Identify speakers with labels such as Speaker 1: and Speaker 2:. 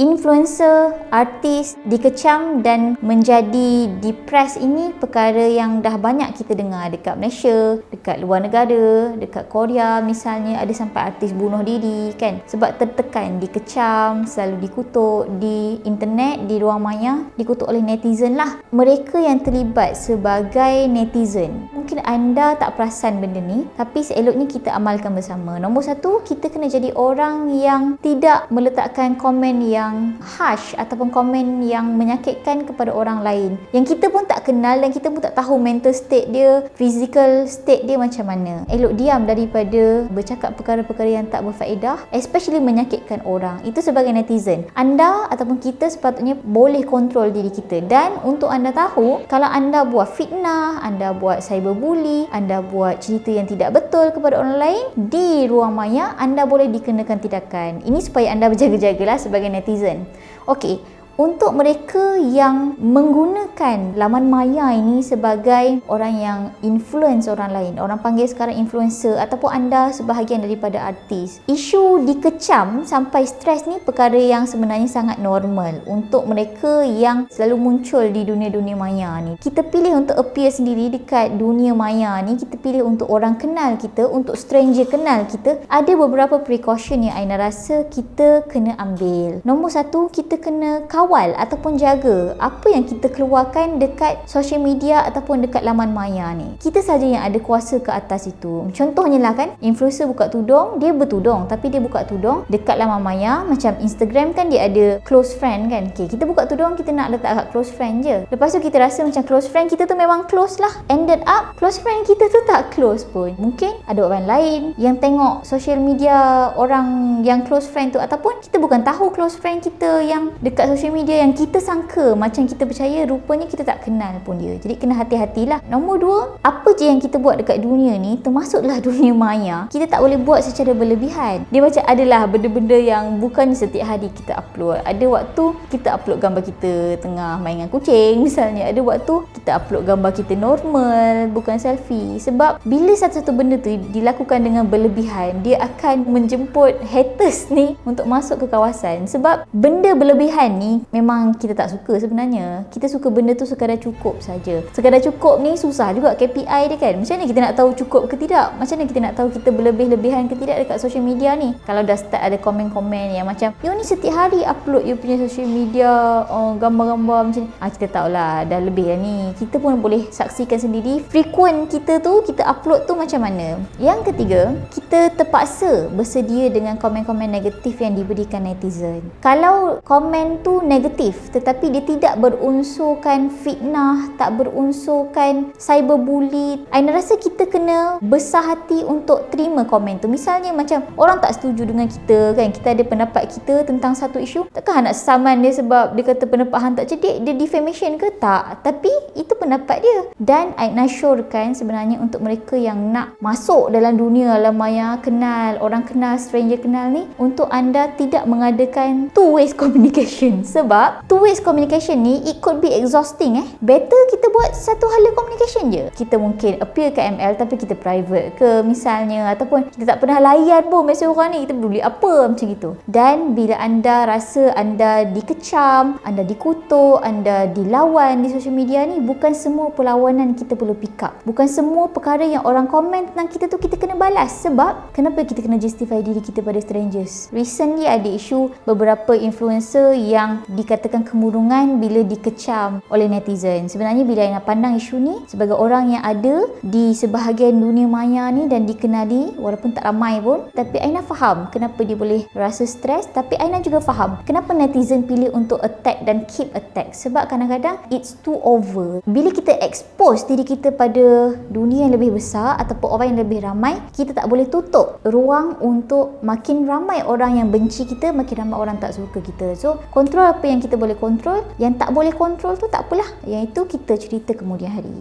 Speaker 1: influencer, artis dikecam dan menjadi depres ini perkara yang dah banyak kita dengar dekat Malaysia, dekat luar negara, dekat Korea misalnya, ada sampai artis bunuh diri kan, sebab tertekan, dikecam, selalu dikutuk di internet, di ruang maya, dikutuk oleh netizen lah. Mereka yang terlibat sebagai netizen, mungkin anda tak perasan benda ni, tapi seeloknya kita amalkan bersama. Nombor satu, kita kena jadi orang yang tidak meletakkan komen yang harsh ataupun komen yang menyakitkan kepada orang lain yang kita pun tak kenal dan kita pun tak tahu mental state dia, physical state dia macam mana. Elok diam daripada bercakap perkara-perkara yang tak berfaedah, especially menyakitkan orang. Itu sebagai netizen, anda ataupun kita sepatutnya boleh kontrol diri kita. Dan untuk anda tahu, kalau anda buat fitnah, anda buat cyberbully, anda buat cerita yang tidak betul kepada orang lain di ruang maya, anda boleh dikenakan tindakan. Ini supaya anda berjaga-jagalah sebagai netizen. Okey, untuk mereka yang menggunakan laman maya ini sebagai orang yang influence orang lain, orang panggil sekarang influencer, ataupun anda sebahagian daripada artis, isu dikecam sampai stres ni perkara yang sebenarnya sangat normal untuk mereka yang selalu muncul di dunia-dunia maya ni. Kita pilih untuk appear sendiri dekat dunia maya ni, kita pilih untuk orang kenal kita, untuk stranger kenal kita. Ada beberapa precaution yang Aina rasa kita kena ambil. Nombor satu, kita kena kawal ataupun jaga apa yang kita keluarkan dekat social media ataupun dekat laman maya ni. Kita saja yang ada kuasa ke atas itu. Contohnya lah kan, influencer buka tudung, dia bertudung tapi dia buka tudung dekat laman maya. Macam Instagram kan dia ada close friend kan. Okay, kita buka tudung, kita nak letak kat close friend je. Lepas tu kita rasa macam close friend kita tu memang close lah. Ended up close friend kita tu tak close pun. Mungkin ada orang lain yang tengok social media orang yang close friend tu, ataupun kita bukan tahu close friend kita yang dekat social media yang kita sangka macam kita percaya, rupanya kita tak kenal pun dia. Jadi kena hati-hatilah. Nombor dua, apa je yang kita buat dekat dunia ni, termasuklah dunia maya, kita tak boleh buat secara berlebihan. Dia macam adalah benda-benda yang bukan setiap hari kita upload. Ada waktu kita upload gambar kita tengah main dengan kucing misalnya, ada waktu kita upload gambar kita normal, bukan selfie. Sebab bila satu-satu benda tu dilakukan dengan berlebihan, dia akan menjemput haters ni untuk masuk ke kawasan. Sebab benda berlebihan ni memang kita tak suka sebenarnya. Kita suka benda tu sekadar cukup saja. Sekadar cukup ni susah juga KPI dia kan. Macam mana kita nak tahu cukup ke tidak? Macam mana kita nak tahu kita berlebih-lebihan ke tidak dekat social media ni? Kalau dah start ada komen-komen yang macam, you ni setiap hari upload you punya social media gambar-gambar macam ni, kita tahulah dah lebih dah ni. Kita pun boleh saksikan sendiri frequent kita tu, kita upload tu macam mana. Yang ketiga, kita terpaksa bersedia dengan komen-komen negatif yang diberikan netizen. Kalau komen tu negatif tetapi dia tidak berunsurkan fitnah, tak berunsurkan cyberbully, Aina rasa kita kena besar hati untuk terima komen tu. Misalnya macam orang tak setuju dengan kita kan, kita ada pendapat kita tentang satu isu, takkan nak saman dia sebab dia kata pendapat hang tak cerdik, dia defamation ke? Tak, tapi itu pendapat dia. Dan Aina syorkan sebenarnya untuk mereka yang nak masuk dalam dunia alam maya, kenal orang kenal, stranger kenal ni, untuk anda tidak mengadakan two ways communication. Sebab two ways communication ni it could be exhausting. Better kita buat satu hala communication je. Kita mungkin appear kat ML tapi kita private ke misalnya, ataupun kita tak pernah layan pun mesej orang ni, kita peduli apa macam gitu. Dan bila anda rasa anda dikecam, anda dikutuk, anda dilawan di social media ni, bukan semua perlawanan kita perlu pick up. Bukan semua perkara yang orang komen tentang kita tu kita kena balas. Sebab kenapa kita kena justify diri kita pada strangers? Recently ada isu beberapa influencer yang dikatakan kemurungan bila dikecam oleh netizen. Sebenarnya bila Aina pandang isu ni sebagai orang yang ada di sebahagian dunia maya ni dan dikenali, walaupun tak ramai pun, tapi Aina faham kenapa dia boleh rasa stres. Tapi Aina juga faham kenapa netizen pilih untuk attack dan keep attack. Sebab kadang-kadang it's too over. Bila kita expose diri kita pada dunia yang lebih besar ataupun orang yang lebih ramai, kita tak boleh tutup ruang untuk makin ramai orang yang benci kita, makin ramai orang tak suka kita. So kontrol apa yang kita boleh kontrol, yang tak boleh kontrol tu tak apalah, yang itu kita cerita kemudian hari.